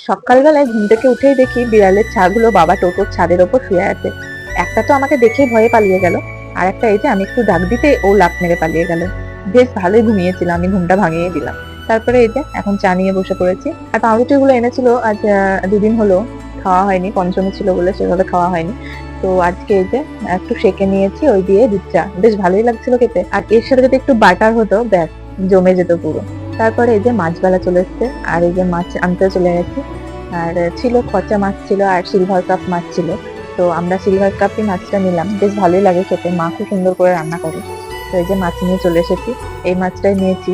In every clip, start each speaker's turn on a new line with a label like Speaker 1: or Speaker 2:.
Speaker 1: সকালবেলায় ঘুম থেকে উঠেই দেখি বিড়ালের ছাগুলো বাবা টোটোর ছাদের ওপর শুয়ে আছে। একটা তো আমাকে দেখেই ভয়ে পালিয়ে গেল, আর একটা এই যে আমি একটু ডাক দিতে ও লাফ মেরে পালিয়ে গেল। বেশ ভালোই ঘুমিয়েছিল, আমি ঘুমটা ভাঙিয়ে দিলাম। তারপরে এই যে এখন চা নিয়ে বসে পড়েছি। আর পাউরুটি গুলো এনেছিল আজ, দুদিন হলো খাওয়া হয়নি, পঞ্চমী ছিল বলে সেভাবে খাওয়া হয়নি। তো আজকে এই যে একটু সেকে নিয়েছি, ওই দিয়ে দুধ চা, বেশ ভালোই লাগছিল খেতে। আর এর সাথে যদি একটু বাটার হতো ব্যাস জমে যেত পুরো। তারপরে এই যে মাছবেলা চলে এসছে, আর এই যে মাছ আনতে চলে গেছি। আর ছিল খচা মাছ ছিল আর সিলভার কাপ মাছ ছিল। তো আমরা সিলভার কাপই মাছটা নিলাম, বেশ ভালোই লাগে খেতে, মা খুব সুন্দর করে রান্না করে। তো এই যে মাছ নিয়ে চলে এসেছি, এই মাছটাই নিয়েছি।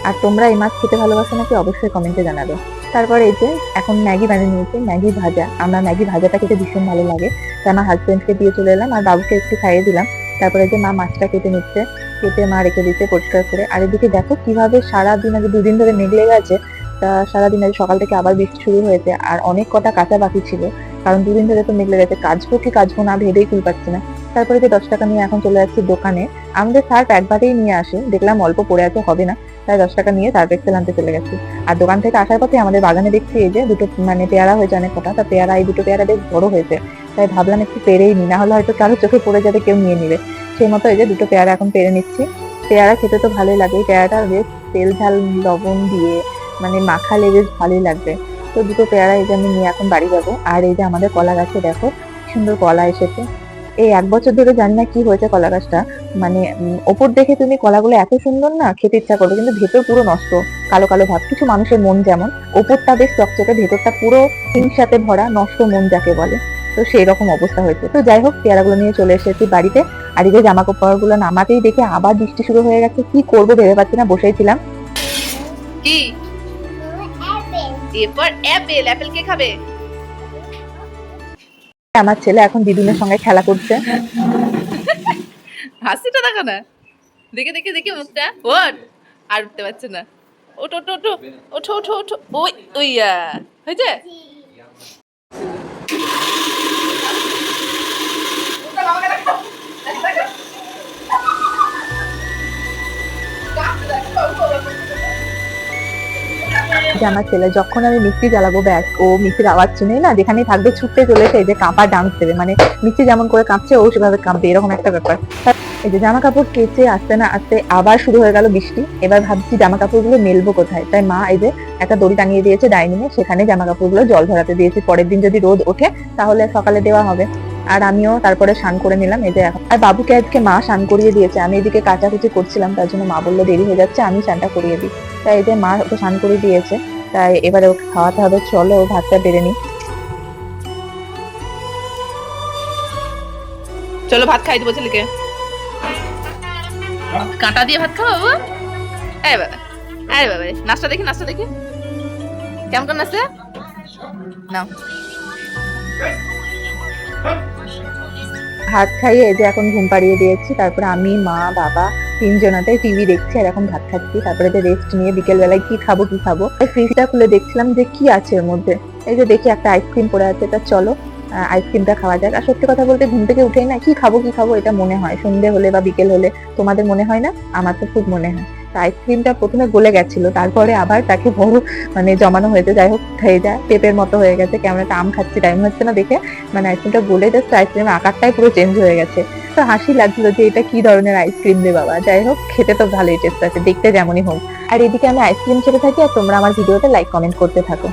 Speaker 1: আর তোমরা এই মাছ খেতে ভালোবাসো নাকি অবশ্যই কমেন্টে জানাবে। তারপর এই যে এখন ম্যাগি বানিয়ে নিয়েছি, ম্যাগি ভাজা, আমার ম্যাগি ভাজাটা খেতে ভীষণ ভালো লাগে। তাই আমার হাজবেন্ডকে দিয়ে চলে এলাম আর বাবুকে একটু খাইয়ে দিলাম। তারপরে যে মা মাছটা কেটে নিচ্ছে, কেটে মা রেখে দিচ্ছে পরিষ্কার করে। আর এদিকে দেখো কিভাবে সারাদিন, আগে দুদিন ধরে মেঘ লেগে আছে। তা সারাদিন আজ সকাল থেকে আবার বৃষ্টি শুরু হয়েছে, আর অনেক কটা কাঁচা বাকি ছিল, কারণ দুদিন ধরে তো মেঘ লেগে গেছে। কাচবো কি কাচবো না ভেবেই কুল পাচ্ছি না। তারপরে যে 10 টাকা নিয়ে এখন চলে যাচ্ছি দোকানে। আমাদের সার্ফ একবারেই নিয়ে আসে, দেখলাম অল্প পড়ে আছে, হবে না, তাই 10 টাকা নিয়ে সার্ফ এক্সেল আনতে চলে গেছি। আর দোকান থেকে আসার পথে আমাদের বাগানে দেখছি এই যে দুটো পেয়ারা হয়েছে অনেক কটা। তা পেয়ারা, এই দুটো পেয়ারা বেশ বড় হয়েছে, তাই ভাবলাম একটু পেরেই নি, না হলে হয়তো কারো চোখে পড়ে যাবে, কেউ নিয়ে নিবে। সেই মতো এই যে দুটো পেয়ারা এখন পেরে নিচ্ছি। পেয়ারা খেতে তো ভালোই লাগে, পেয়ারাটা বেশ তেল ঝাল লবণ দিয়ে মানে মাখালে বেশ ভালোই লাগবে। তো দুটো পেয়ারা এই যে আমি নিয়ে এখন বাড়ি যাবো। আর এই যে আমাদের কলা গাছে দেখো কি সুন্দর কলা এসেছে। এই 1 বছর ধরে জানি না কি হয়েছে কলা গাছটা, মানে ওপর দেখে তুমি কলাগুলো এত সুন্দর না, খেতে ইচ্ছা করবে, কিন্তু ভেতর পুরো নষ্ট, কালো কালো ভাব। কিছু মানুষের মন যেমন, ওপরটা বেশ চকচকে, ভেতরটা পুরো হিংসাতে ভরা, নষ্ট মন যাকে বলে। তো সেই রকম অবস্থা হয়েছে। তো যাই হোক, পেয়ারাগুলো নিয়ে চলে এসেছি বাড়িতে। আর এই যে জামা কাপড় গুলো নামাতেই দেখে আবার বৃষ্টি শুরু হয়ে গেছে, কি করবো ভেবে পাচ্ছি না, বসেই ছিলাম। কি এরপর অ্যাপেল, অ্যাপেল কে খাবে? আমার ছেলে এখন দিদুনের সঙ্গে খেলা করছে। হাসিটা দেখো না, দেখে দেখে দেখে মুখটা ওঠ, আর উঠতে পারছে না। ওঠো ওঠো ওঠো ওঠো ওঠো ওঠো, ওই ওইয়া হয়েছে। আমার ছেলে যখন আমি মিক্সি চালাবো ব্যাস, ও মিক্সির আওয়াজ শুনেই না যেখানেই থাকবে ছুটতে চলেছে, এই যে কাঁপা ডান্স দেবে, মানে মিক্সি যেমন করে কাঁপছে ও সেভাবে কাঁপবে, এরকম একটা ব্যাপার। এই যে জামা কাপড় কেচে আসতে না আসতে আবার শুরু হয়ে গেল বৃষ্টি। এবার ভাবছি জামা কাপড়গুলো মেলবো কোথায়, তাই মা এই যে একটা দড়ি টাঙিয়ে দিয়েছে ডাইনিং এ, সেখানে জামা কাপড়গুলো জল ঝরাতে দিয়েছি, পরের দিন যদি রোদ ওঠে তাহলে সকালে দেওয়া হবে। আর আমিও তারপরে স্নান করে নিলাম এই যে এখন। আর বাবুকে আজকে মা স্নান করিয়ে দিয়েছে, আমি এদিকে কাচাকুচি করছিলাম, তার জন্য মা বললো দেরি হয়ে যাচ্ছে, আমি স্নানটা করিয়ে দিই। তাই এই যে মা ওকে স্নান করিয়ে দিয়েছে, তাই এবারে ওকে খাওয়াতে হবে। চলো ও ভাতটা বেড়ে নি। চলো ভাত খাই দেবো ছেলেকে, কাঁটা দিয়ে ভাত খাবো বাবা। আরে বাবা, আরে বাবা, নাচটা দেখি, নাচটা দেখি কেমন করে নাচছে, নাও। ভাত খাইয়ে এই যে এখন ঘুম পাড়িয়ে দিয়েছি। তারপরে আমি, মা, বাবা তিনজনাতেই টিভি দেখছি আর এখন ভাত খাচ্ছি। তারপরে যে রেস্ট নিয়ে বিকেল বেলায় কি খাবো কি খাবো, ফ্রিজটা খুলে দেখছিলাম যে কি আছে এর মধ্যে। এই যে দেখি একটা আইসক্রিম পড়ে আছে, তা চলো আইসক্রিমটা খাওয়া যাক। আর সত্যি কথা বলতে ঘুম থেকে উঠেই না কি খাবো কি খাবো এটা মনে হয়, সন্ধ্যে হলে বা বিকেল হলে। তোমাদের মনে হয় না? আমার তো খুব মনে হয়। আইসক্রিমটা প্রথমে গলে গেছিল, তারপরে আবার তাকে বড় মানে জমানো হয়েছে। যাই হোক, খেয়ে যায় পেঁপের মতো হয়ে গেছে, কেমন একটা আম খাচ্ছি টাইম হচ্ছে না দেখে, মানে আইসক্রিমটা গলে যাচ্ছে, আইসক্রিমের আকারটাই পুরো চেঞ্জ হয়ে গেছে। তো হাসি লাগছিল যে এটা কি ধরনের আইসক্রিম রে বাবা। যাই হোক, খেতে তো ভালোই টেস্ট আছে, দেখতে যেমনই হোক। আর এদিকে আমি আইসক্রিম খেতে থাকি আর তোমরা আমার ভিডিওতে লাইক কমেন্ট করতে থাকো।